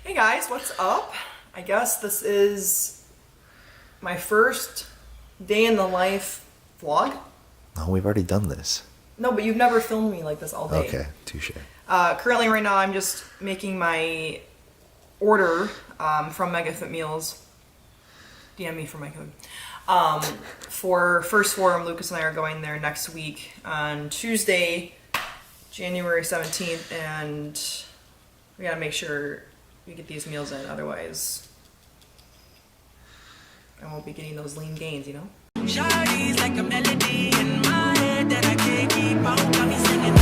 Hey guys, what's up? I guess this is my first day in the life vlog. Oh, we've already done this. No, but you've never filmed me like this all day. Okay, touche. Currently right now I'm just making my order from Mega Fit Meals. DM me for my code. For First Forum, Lucas and I are going there next week on Tuesday, January 17th, and we gotta make sure we get these meals in, otherwise I won't be getting those lean gains, you know? Shawty's like a melody in my head that I can't keep on. Got me singing.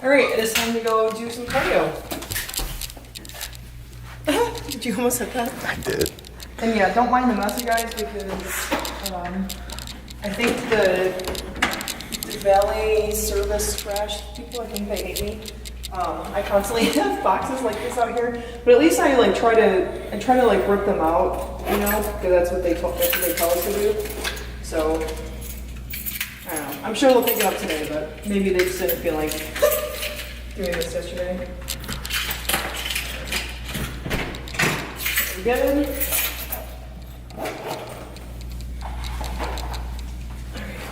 Alright, it is time to go do some cardio. Did you almost hit that? I did. And yeah, don't mind the mess, you guys, because I think the valet service trash people, I think they hate me. I constantly have boxes like this out here, but at least I like try to like rip them out, you know, because that's what they tell us to do. So I don't know. I'm sure they'll pick it up today, but maybe they just didn't feel like doing this yesterday. We good? Alright,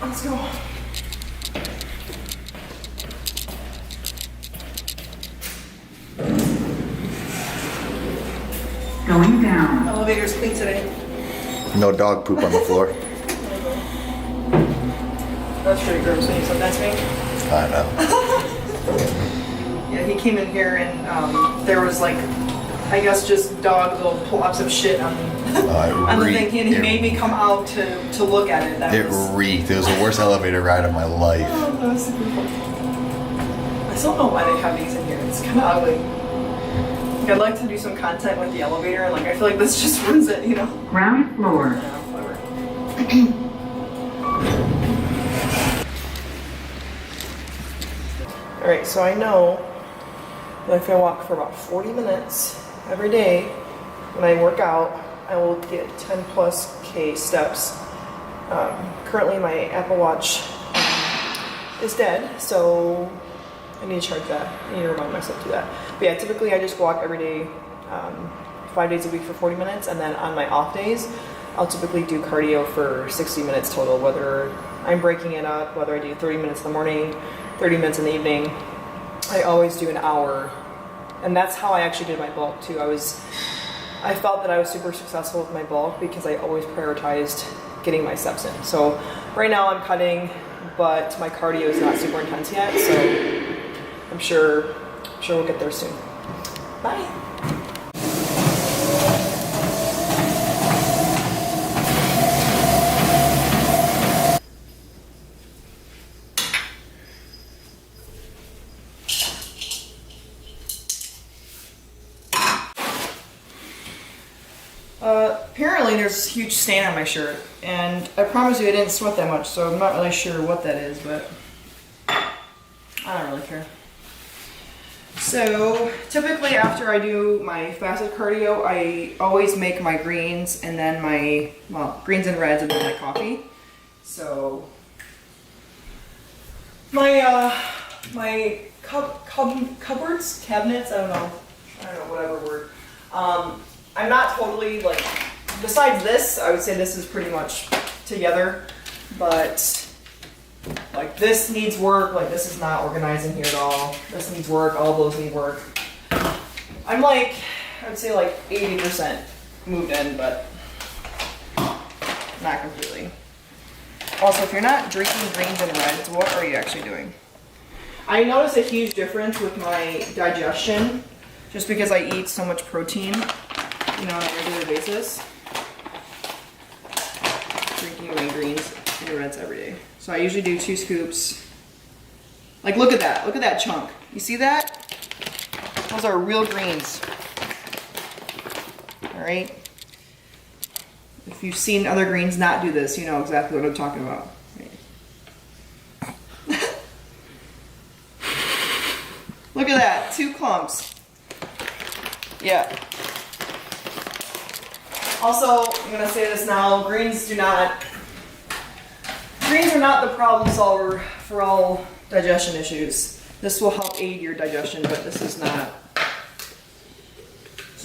let's go. Going down. Elevator's clean today. No dog poop on the floor. That's pretty gross when you said that to me. I know. Yeah, he came in here and there was like, I guess just dog little plobs of shit on the thing, and he made me come out to look at it. It reeked. It was the worst elevator ride of my life. Oh, that was super funny. I still don't know why they have these in here. It's kind of ugly. Like, I'd like to do some content with the elevator, and like I feel like this just ruins it, you know? Ground floor. Yeah, whatever. Alright, so I know that if I walk for about 40 minutes every day when I work out, I will get 10 plus K steps. Currently my Apple Watch is dead, so I need to charge that. I need to remind myself to do that. But yeah, typically I just walk every day, 5 days a week for 40 minutes, and then on my off days, I'll typically do cardio for 60 minutes total, whether I'm breaking it up, whether I do 30 minutes in the morning, 30 minutes in the evening. I always do an hour, and that's how I actually did my bulk too. I felt that I was super successful with my bulk because I always prioritized getting my steps in. So right now I'm cutting, but my cardio is not super intense yet, so I'm sure we'll get there soon. Bye. Apparently there's a huge stain on my shirt, and I promise you I didn't sweat that much, so I'm not really sure what that is, but I don't really care. So typically after I do my fasted cardio, I always make my greens and then greens and reds and then my coffee. So my cabinets, I don't know, whatever word. I'm not totally like, besides this, I would say this is pretty much together, but like this needs work, like this is not organized in here at all. This needs work, all those need work. I'm like, I would say like 80% moved in, but not completely. Also, if you're not drinking greens and reds, what are you actually doing? I noticed a huge difference with my digestion, just because I eat so much protein, you know, on a regular basis. Drinking my greens and reds every day. So I usually do 2 scoops. Like, look at that chunk. You see that? Those are real greens. All right. If you've seen other greens not do this, you know exactly what I'm talking about. Right. Look at that, 2 clumps. Yeah. Also, I'm gonna say this now, greens are not the problem solver for all digestion issues. This will help aid your digestion, but this is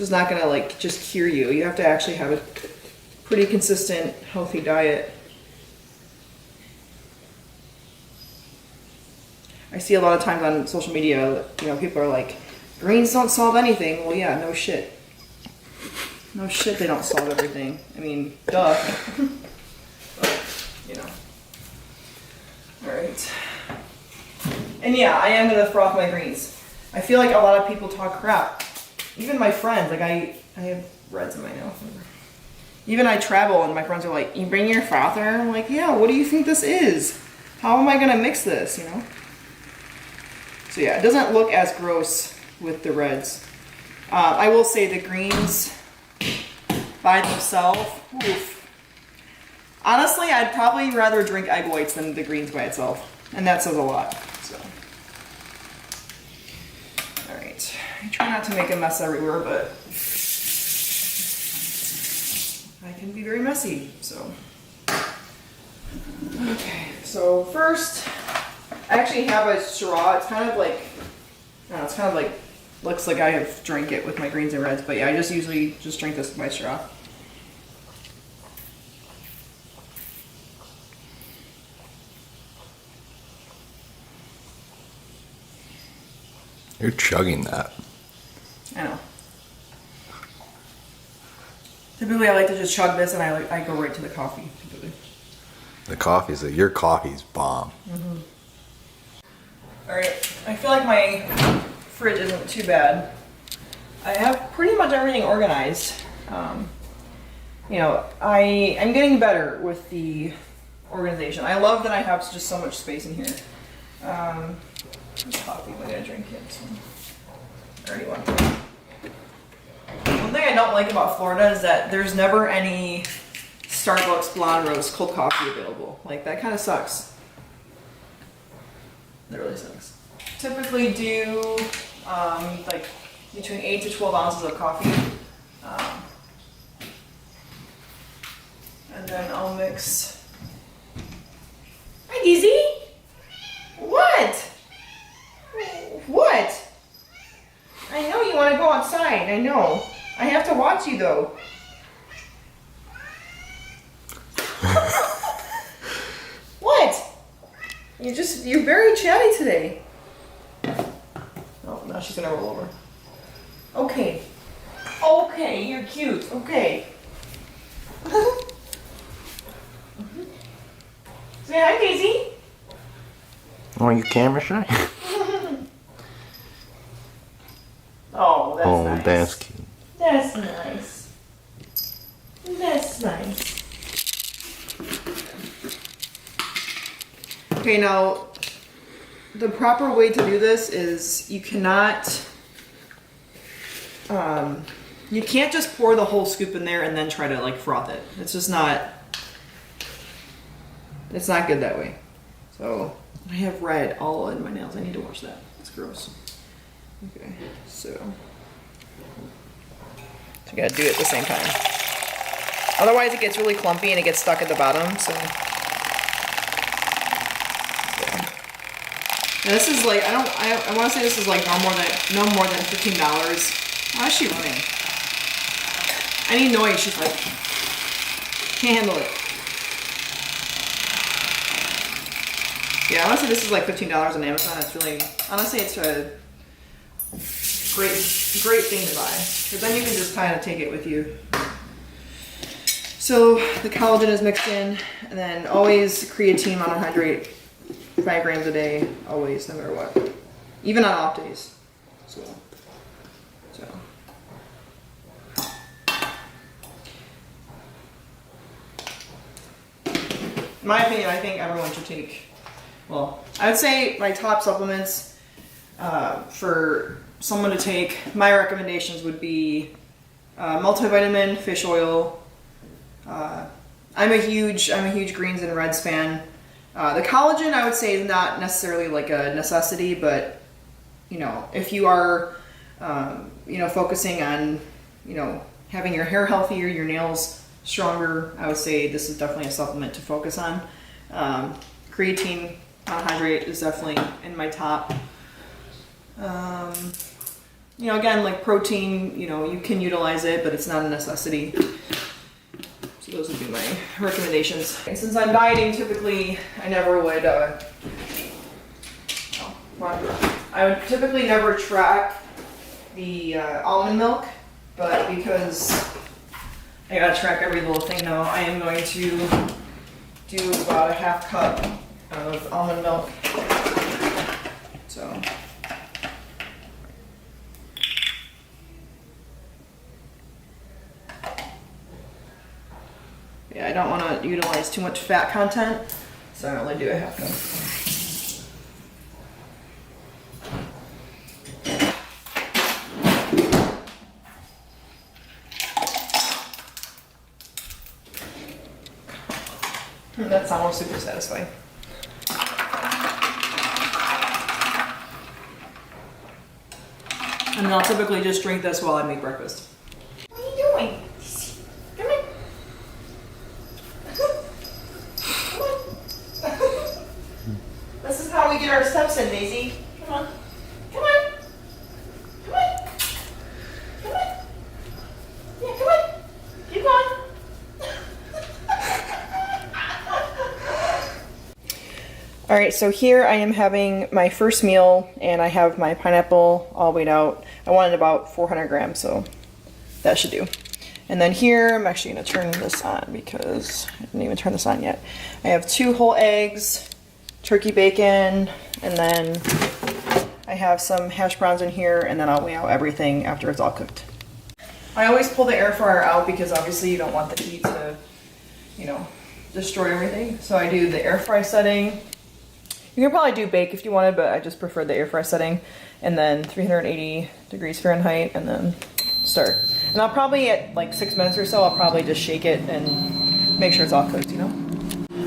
not gonna like just cure you. You have to actually have a pretty consistent, healthy diet. I see a lot of times on social media, you know, people are like, greens don't solve anything. Well, yeah, no shit. No shit, they don't solve everything. I mean, duh. But, you know. Alright. And yeah, I am gonna froth my greens. I feel like a lot of people talk crap. Even my friends, like I have reds in my mouth. Even I travel and my friends are like, you bring your frother? I'm like, yeah, what do you think this is? How am I gonna mix this, you know? So yeah, it doesn't look as gross with the reds. I will say the greens by themselves, oof. Honestly, I'd probably rather drink egg whites than the greens by itself. And that says a lot, so. All right, I try not to make a mess everywhere, but I can be very messy, so. Okay, so first, I actually have a straw. It's kind of like, I don't know, it's kind of like, looks like I have drank it with my greens and reds, but yeah, I just usually just drink this with my straw. You're chugging that. I know. Typically, I like to just chug this, and I go right to the coffee. Typically. Your coffee's bomb. Mm-hmm. All right, I feel like my fridge isn't too bad. I have pretty much everything organized. You know, I'm getting better with the organization. I love that I have just so much space in here. Coffee, am I gonna drink it? So, I already want to. One thing I don't like about Florida is that there's never any Starbucks blonde roast cold coffee available. Like, that kind of sucks. That really sucks. Typically do like between 8 to 12 ounces of coffee. And then I'll mix. Hi, Dizzy! What? What? I know you want to go outside. I know. I have to watch you though. What? You're very chatty today. Oh, now she's gonna roll over. Okay. Okay, you're cute. Okay. Say hi, Daisy. Oh, you camera shy? Oh, that's nice. That's cute. That's nice. That's nice. Okay, now the proper way to do this is you cannot, you can't just pour the whole scoop in there and then try to like froth it. It's just not, it's not good that way. So I have red all in my nails. I need to wash that. It's gross. Okay, so you gotta do it at the same time. Otherwise it gets really clumpy and it gets stuck at the bottom, so. Now this is like, I wanna say this is like no more than $15. Why is she running? Any noise, she's like, can't handle it. Yeah, I wanna say this is like $15 on Amazon. It's really, honestly, it's a great thing to buy, because then you can just kind of take it with you. So the collagen is mixed in, and then always creatine monohydrate, 5 grams a day, always, no matter what, even on off days. So. In my opinion, I think everyone should take. Well, I would say my top supplements for someone to take, my recommendations would be multivitamin, fish oil. I'm a huge greens and reds fan. The collagen, I would say, is not necessarily like a necessity, but you know, if you are, you know, focusing on, you know, having your hair healthier, your nails stronger, I would say this is definitely a supplement to focus on. Creatine monohydrate is definitely in my top. You know, again, like protein, you know, you can utilize it, but it's not a necessity. So those would be my recommendations. And since I'm dieting, typically I never would, I would typically never track the almond milk, but because I gotta track every little thing now, I am going to do about a half cup of almond milk. So. Yeah, I don't want to utilize too much fat content, so I only do a half cup. That sounds super satisfying. And then I'll typically just drink this while I make breakfast. What are you doing? Come on. Come on. This is how we get our steps in, Daisy. Come on. Come on. Come on. Come on. Yeah, come on. Keep going. All right, so here I am having my first meal, and I have my pineapple all weighed out. I wanted about 400 grams, so that should do. And then here, I'm actually gonna turn this on because I didn't even turn this on yet. I have 2 whole eggs, turkey bacon, and then I have some hash browns in here, and then I'll weigh out everything after it's all cooked. I always pull the air fryer out because obviously you don't want the heat to, you know, destroy everything. So I do the air fry setting. You can probably do bake if you wanted, but I just prefer the air fry setting. And then 380 degrees Fahrenheit, and then start. And I'll probably, at like 6 minutes or so, I'll probably just shake it and make sure it's all cooked, you know?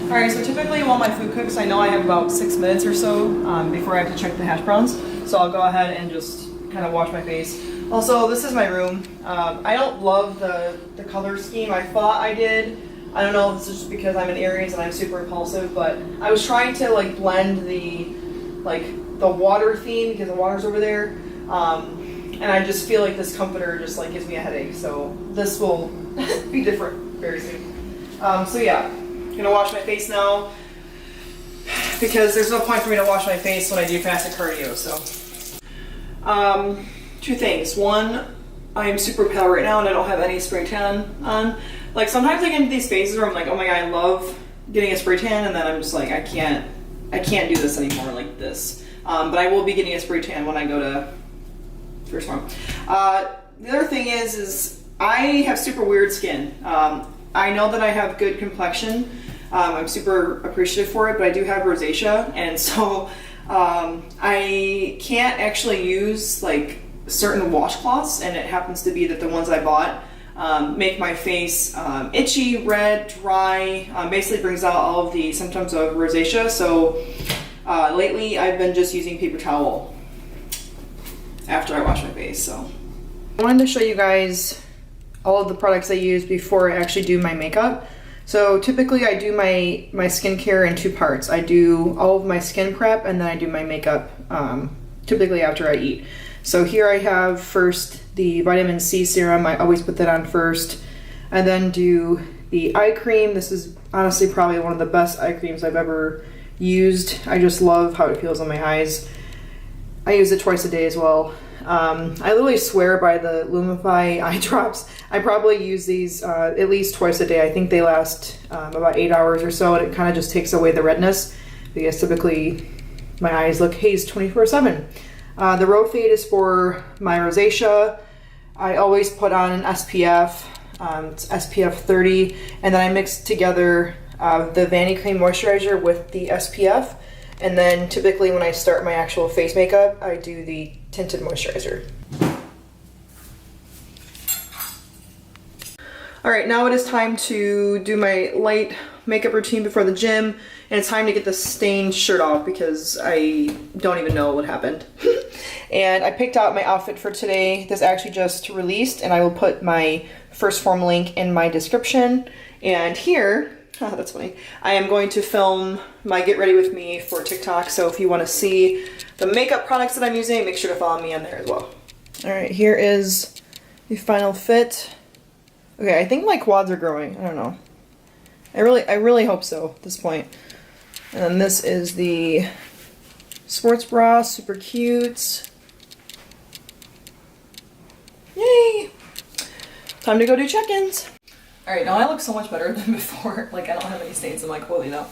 All right, so typically while my food cooks, I know I have about 6 minutes or so before I have to check the hash browns. So I'll go ahead and just kind of wash my face. Also, this is my room. I don't love the color scheme. I thought I did. I don't know if this is just because I'm an Aries and I'm super impulsive, but I was trying to like blend the water theme because the water's over there. And I just feel like this comforter just like gives me a headache. So this will be different very soon. So yeah, I'm gonna wash my face now because there's no point for me to wash my face when I do fasted cardio. So 2 things. One, I am super pale right now and I don't have any spray tan on. Like sometimes I get into these phases where I'm like, oh my god, I love getting a spray tan, and then I'm just like, I can't do this anymore like this. But I will be getting a spray tan when I go to first farm. The other thing is I have super weird skin. I know that I have good complexion. I'm super appreciative for it, but I do have rosacea, and so I can't actually use like certain washcloths, and it happens to be that the ones I bought make my face itchy, red, dry, basically brings out all of the symptoms of rosacea. So lately I've been just using paper towel after I wash my face. So I wanted to show you guys all of the products I use before I actually do my makeup. So typically I do my skincare in 2 parts. I do all of my skin prep, and then I do my makeup typically after I eat. So here I have first the vitamin C serum. I always put that on first. I then do the eye cream. This is honestly probably one of the best eye creams I've ever used. I just love how it feels on my eyes. I use it twice a day as well. I literally swear by the Lumify eye drops. I probably use these at least twice a day. I think they last about 8 hours or so, and it kind of just takes away the redness because typically my eyes look hazed 24/7. The Rofade is for my rosacea. I always put on an SPF. It's SPF 30, and then I mix together the Vanity Cream Moisturizer with the SPF, and then typically when I start my actual face makeup, I do the tinted moisturizer. All right, now it is time to do my light makeup routine before the gym, and it's time to get the stained shirt off because I don't even know what happened. And I picked out my outfit for today. This actually just released, and I will put my first form link in my description. And here, oh, that's funny, I am going to film my get ready with me for TikTok. So if you want to see the makeup products that I'm using, make sure to follow me on there as well. All right, here is the final fit. Okay, I think my quads are growing. I don't know. I really hope so at this point. And then this is the sports bra, super cute. Yay! Time to go do check-ins. All right, now I look so much better than before. Like, I don't have any stains. I'm like, holy no.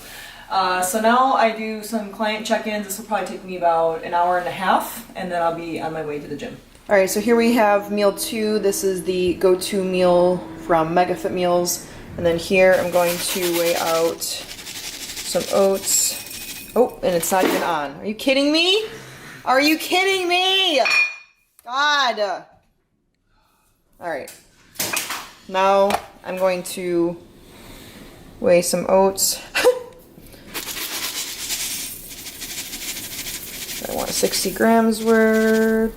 So now I do some client check-ins. This will probably take me about an hour and a half, and then I'll be on my way to the gym. All right, so here we have meal 2. This is the go-to meal from MegaFit Meals. And then here I'm going to weigh out some oats. Oh, and it's not even on. Are you kidding me? Are you kidding me? God. All right. Now I'm going to weigh some oats. I want 60 grams worth.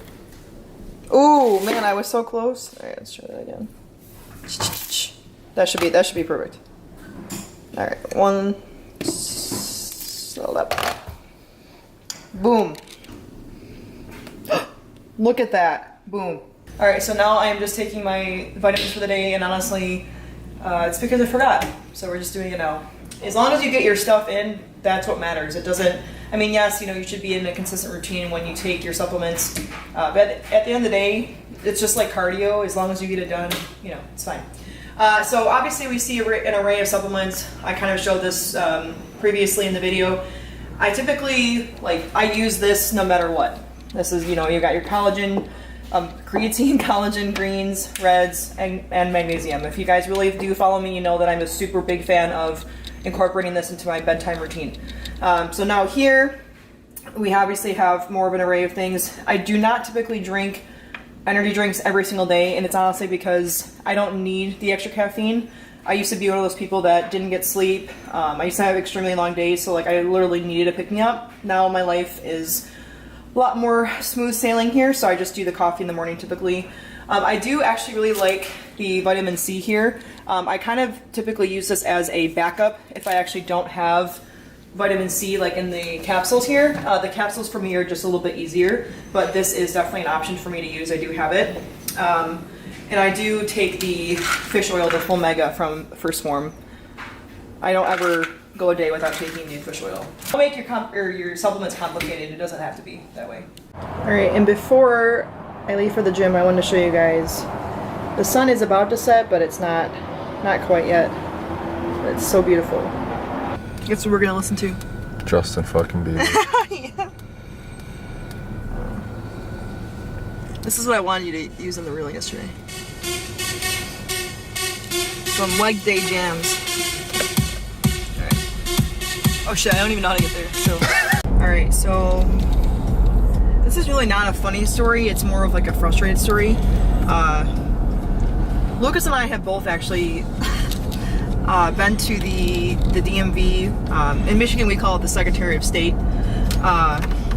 Oh man, I was so close. All right, let's try that again. That should be perfect. All right, 1. Boom. Look at that. Boom. All right, so now I am just taking my vitamins for the day, and honestly, it's because I forgot. So we're just doing it now. As long as you get your stuff in, that's what matters. It doesn't, I mean, yes, you know, you should be in a consistent routine when you take your supplements, but at the end of the day, it's just like cardio. As long as you get it done, you know, it's fine. So obviously we see an array of supplements. I kind of showed this previously in the video. I typically, I use this no matter what. This is, you know, you got your collagen, creatine, collagen, greens, reds, and magnesium. If you guys really do follow me, you know that I'm a super big fan of incorporating this into my bedtime routine. So now here, we obviously have more of an array of things. I do not typically drink energy drinks every single day, and it's honestly because I don't need the extra caffeine. I used to be one of those people that didn't get sleep. I used to have extremely long days, so I literally needed a pick-me-up. Now my life is a lot more smooth sailing here, so I just do the coffee in the morning typically. I do actually really like the vitamin C here. I kind of typically use this as a backup if I actually don't have vitamin C in the capsules here. The capsules for me are just a little bit easier, but this is definitely an option for me to use. I do have it. And I do take the fish oil, the full mega from First Form. I don't ever go a day without taking the fish oil. Don't make your supplements complicated. It doesn't have to be that way. All right, and before I leave for the gym, I wanted to show you guys. The sun is about to set, but it's not quite yet. It's so beautiful. Guess what we're gonna listen to? Justin fucking Bieber. Yeah. This is what I wanted you to use in the reel yesterday. Some leg day jams. Alright. Oh shit, I don't even know how to get there. So alright, so this is really not a funny story, it's more of a frustrated story. Lucas and I have both actually been to the DMV. In Michigan we call it the Secretary of State.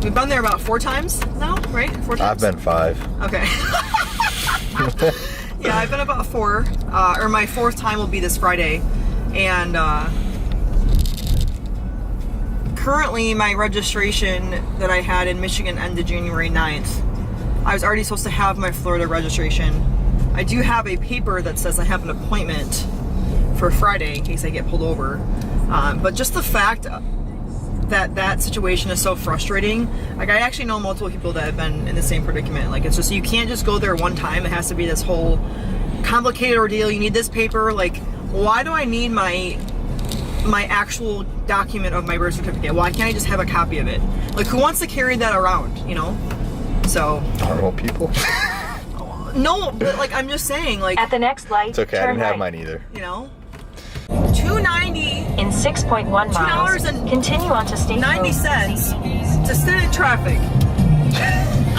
We've been there about 4 times now, right? 4 times? I've been 5. Okay. Yeah, I've been about 4. Or my 4th time will be this Friday. And currently my registration that I had in Michigan ended January 9th. I was already supposed to have my Florida registration. I do have a paper that says I have an appointment for Friday in case I get pulled over. But just the fact that situation is so frustrating. I actually know multiple people that have been in the same predicament. It's just, you can't just go there one time. It has to be this whole complicated ordeal. You need this paper. Why do I need my actual document of my birth certificate? Why can't I just have a copy of it? Who wants to carry that around, you know? So Normal people. no, but I'm just saying, At the next light, It's okay, I turn didn't have right. mine either. you know, $2.90 In 6.1 miles, $2.90 continue onto State Road. to sit in traffic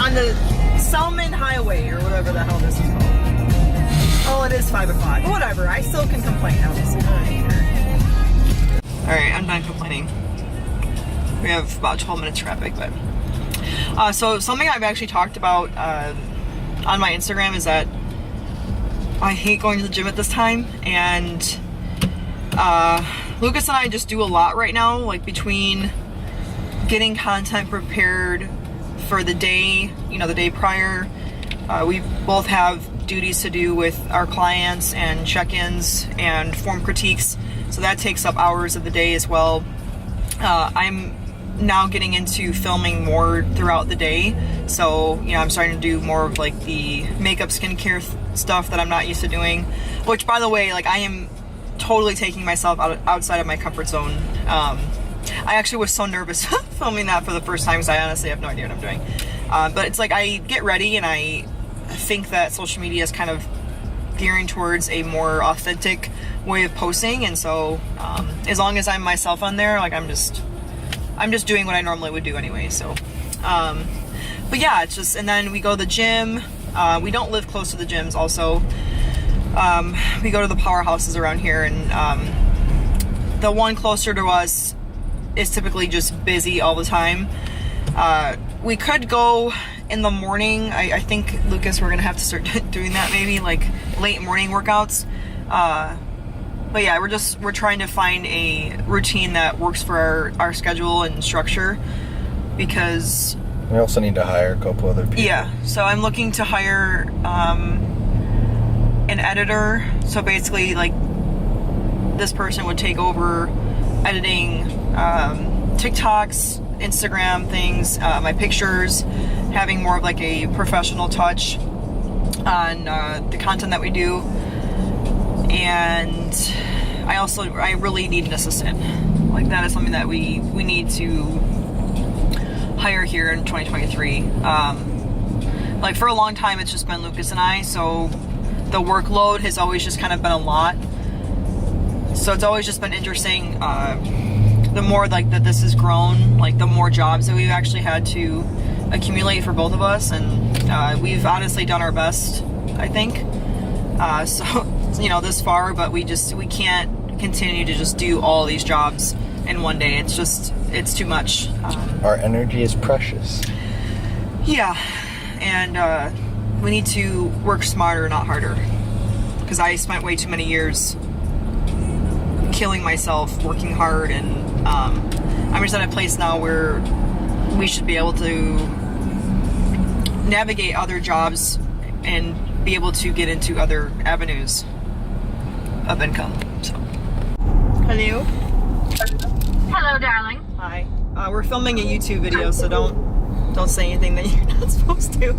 on the Salmon Highway or whatever the hell this is called. Oh, it is 5 o'clock. Whatever, I still can complain, obviously. Alright, I'm done complaining. We have about 12 minutes traffic, but So something I've actually talked about on my Instagram is that I hate going to the gym at this time, and Lucas and I just do a lot right now, like between getting content prepared for the day, the day prior. We both have duties to do with our clients and check-ins and form critiques, so that takes up hours of the day as well. I'm now getting into filming more throughout the day, so I'm starting to do more of like the makeup, skincare stuff that I'm not used to doing, which, by the way, like, I am totally taking myself outside of my comfort zone. I actually was so nervous filming that for the first time because I honestly have no idea what I'm doing. But it's like I get ready, and I think that social media is kind of gearing towards a more authentic way of posting, and so as long as I'm myself on there, like, I'm just doing what I normally would do anyway. So but yeah, it's just, and then we go to the gym. We don't live close to the gyms also. We go to the powerhouses around here, and the one closer to us is typically just busy all the time. We could go in the morning. I think, Lucas, we're gonna have to start doing that, maybe like late morning workouts. But yeah, we're trying to find a routine that works for our schedule and structure, because We also need to hire a couple other people. yeah, so I'm looking to hire an editor. So basically, like, this person would take over editing TikToks, Instagram things, my pictures, having more of like a professional touch on the content that we do. And I really need an assistant. Like, that is something that we need to hire here in 2023. Like, for a long time, it's just been Lucas and I, so the workload has always just kind of been a lot. So it's always just been interesting. The more like that this has grown, like, the more jobs that we've actually had to accumulate for both of us, and we've honestly done our best, I think. So this far, but we can't continue to just do all these jobs in one day. It's too much. Our energy is precious. Yeah, and we need to work smarter, not harder, because I spent way too many years killing myself working hard, and I'm just at a place now where we should be able to navigate other jobs and be able to get into other avenues of income. So, hello. Hello, darling. Hi. We're filming a YouTube video, so don't say anything that you're not supposed to.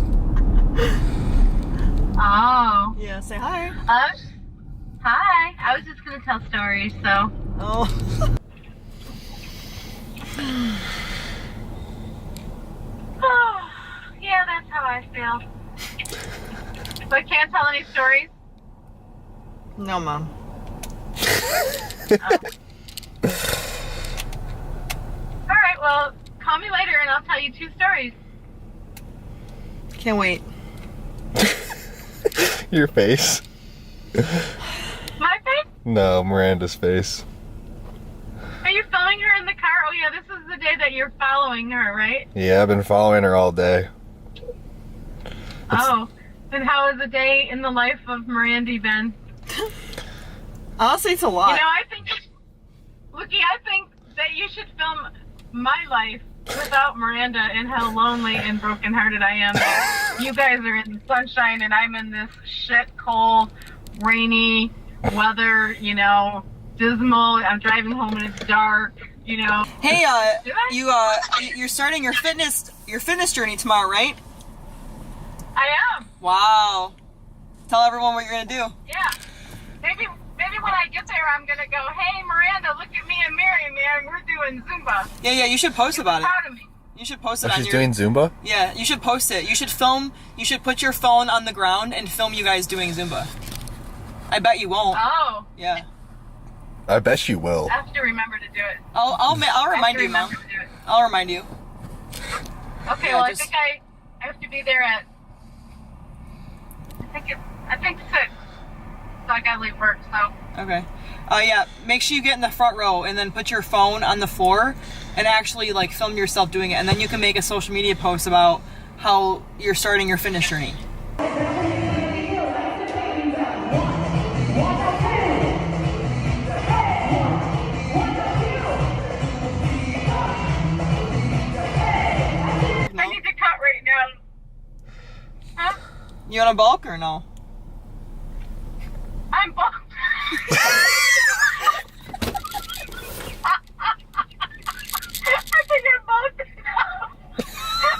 Oh. Yeah, say hi. Hi. I was just gonna tell stories, so. Oh. Oh, yeah, that's how I feel. So I can't tell any stories? No, Mom. Alright, well, call me later and I'll tell you 2 stories. Can't wait. Your face. My face? No, Miranda's face. Are you filming her in the car? Oh yeah, this is the day that you're following her, right? Yeah, I've been following her all day. Oh. And how has a day in the life of Miranda been? Honestly, it's a lot. I think, Wookie, I think that you should film my life without Miranda and how lonely and brokenhearted I am. You guys are in the sunshine and I'm in this shit, cold, rainy weather, dismal. I'm driving home and it's dark, Hey, you're starting your fitness journey tomorrow, right? I am. Wow. Tell everyone what you're gonna do. Yeah. Maybe when I get there, I'm gonna go, hey, Miranda, look at me and Mary, man. We're doing Zumba. Yeah, you should post about it. Proud of me. You should post it Oh, on she's your... doing Zumba? Yeah, you should post it. You should put your phone on the ground and film you guys doing Zumba. I bet you won't. Oh. Yeah. I bet you will. I have to remember to do it. I'll remind you, Mom. I'll remind you. Okay, Yeah, well, just- I think I have to be there at, I think 6. So I gotta leave work, so. Okay. Yeah, make sure you get in the front row and then put your phone on the floor and actually like film yourself doing it, and then you can make a social media post about how you're starting your fitness journey. I need to cut right now. Huh? You want a bulk or no? I'm bummed. I think I'm bummed.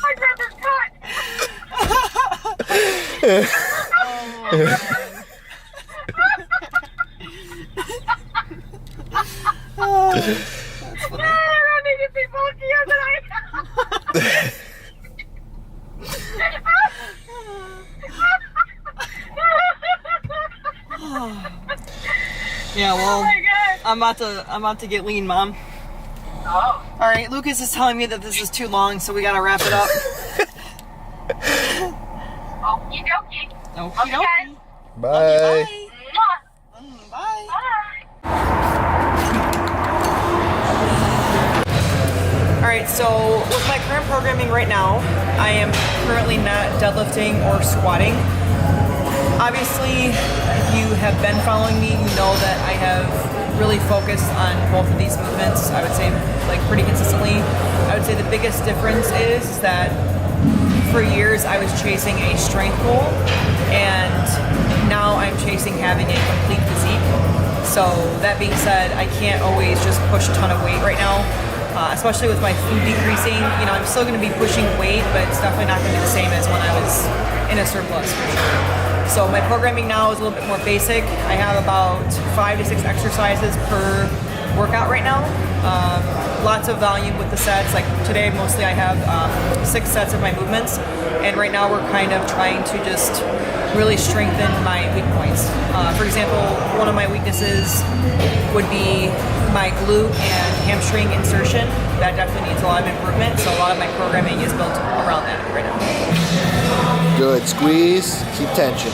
I'd rather cut. That's funny. I don't need to be bulkier than I Yeah, well, Oh my God. I'm about to get lean, Mom. Oh. All right, Lucas is telling me that this is too long, so we gotta wrap it up. Okie dokie. Okie Okay. dokie. Bye. Mwah. Bye. Bye. All right, so with my current programming right now, I am currently not deadlifting or squatting. Obviously, if you have been following me, you know that I have really focused on both of these movements, I would say, like pretty consistently. I would say the biggest difference is that for years I was chasing a strength goal, and now I'm chasing having a complete physique. So that being said, I can't always just push a ton of weight right now, especially with my food decreasing. You know, I'm still going to be pushing weight, but it's definitely not going to be the same as when I was in a surplus for sure. So my programming now is a little bit more basic. I have about 5 to 6 exercises per workout right now. Lots of volume with the sets. Like today, mostly I have 6 sets of my movements, and right now we're kind of trying to just really strengthen my weak points. For example, one of my weaknesses would be my glute and hamstring insertion. That definitely needs a lot of improvement, so a lot of my programming is built around that right now. Good. Squeeze. Keep tension.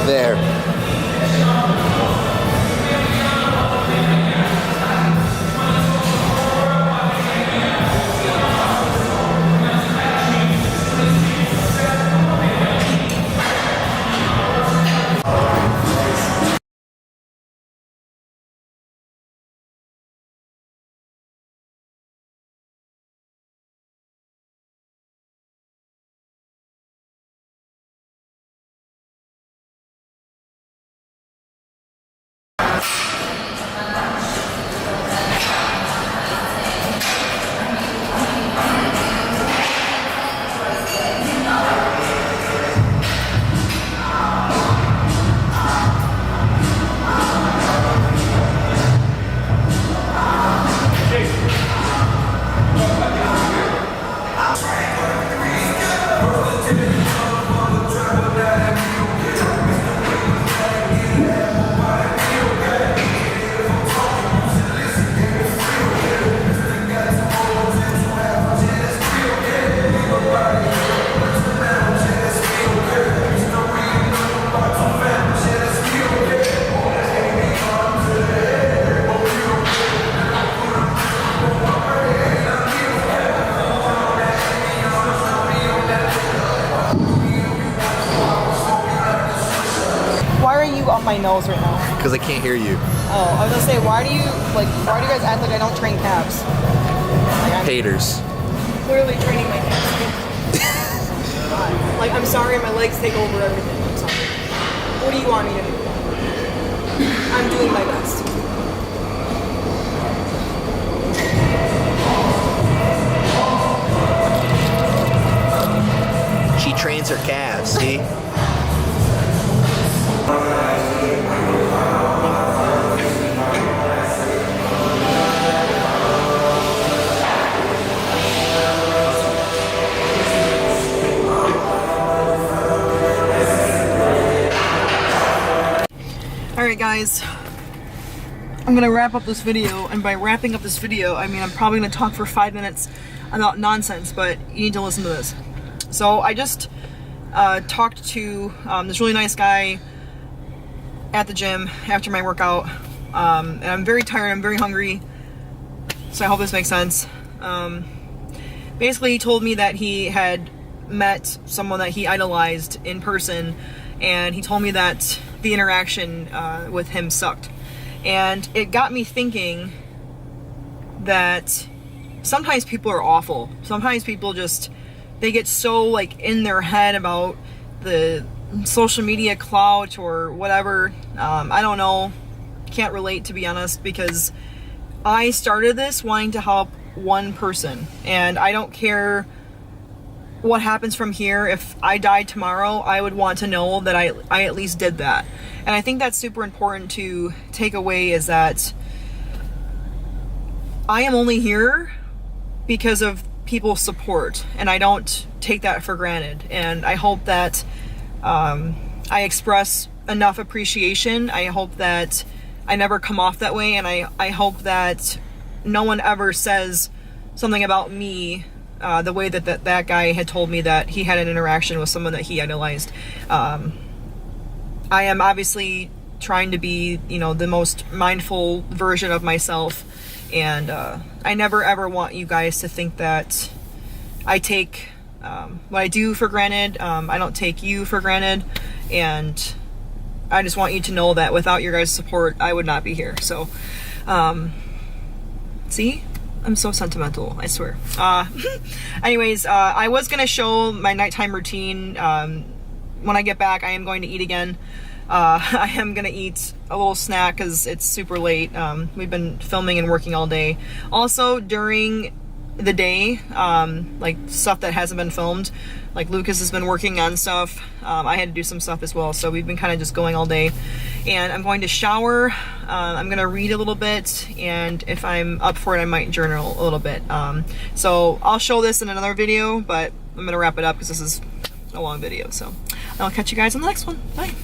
There. Up my nose right now. Because I can't hear you. Oh, I was gonna say, why do you guys act like I don't train calves? Like, I'm Haters. clearly training my calves. Like, I'm sorry, my legs take over everything. I'm sorry. What do you want me to do? I'm doing my best. She trains her calves, see? Alright guys, I'm gonna wrap up this video, and by wrapping up this video, I mean I'm probably gonna talk for 5 minutes about nonsense, but you need to listen to this. So I just talked to this really nice guy at the gym after my workout, and I'm very tired, I'm very hungry, so I hope this makes sense. Basically, he told me that he had met someone that he idolized in person, and he told me that the interaction with him sucked. And it got me thinking that sometimes people are awful. Sometimes people just, they get so like in their head about the social media clout or whatever. I don't know, can't relate, to be honest, because I started this wanting to help one person, and I don't care what happens from here. If I died tomorrow, I would want to know that I at least did that. And I think that's super important to take away, is that I am only here because of people's support, and I don't take that for granted. And I hope that I express enough appreciation. I hope that I never come off that way, and I hope that no one ever says something about me the way that guy had told me that he had an interaction with someone that he idolized. I am obviously trying to be, you know, the most mindful version of myself, and I never ever want you guys to think that I take what I do for granted. I don't take you for granted, and I just want you to know that without your guys' support, I would not be here. So, see? I'm so sentimental, I swear. Anyways, I was gonna show my nighttime routine. When I get back, I am going to eat again. I am gonna eat a little snack because it's super late. We've been filming and working all day. Also, during the day, like stuff that hasn't been filmed, like Lucas has been working on stuff. I had to do some stuff as well, so we've been kind of just going all day. And I'm going to shower. I'm gonna read a little bit, and if I'm up for it, I might journal a little bit. So I'll show this in another video, but I'm gonna wrap it up because this is a long video. So I'll catch you guys on the next one. Bye.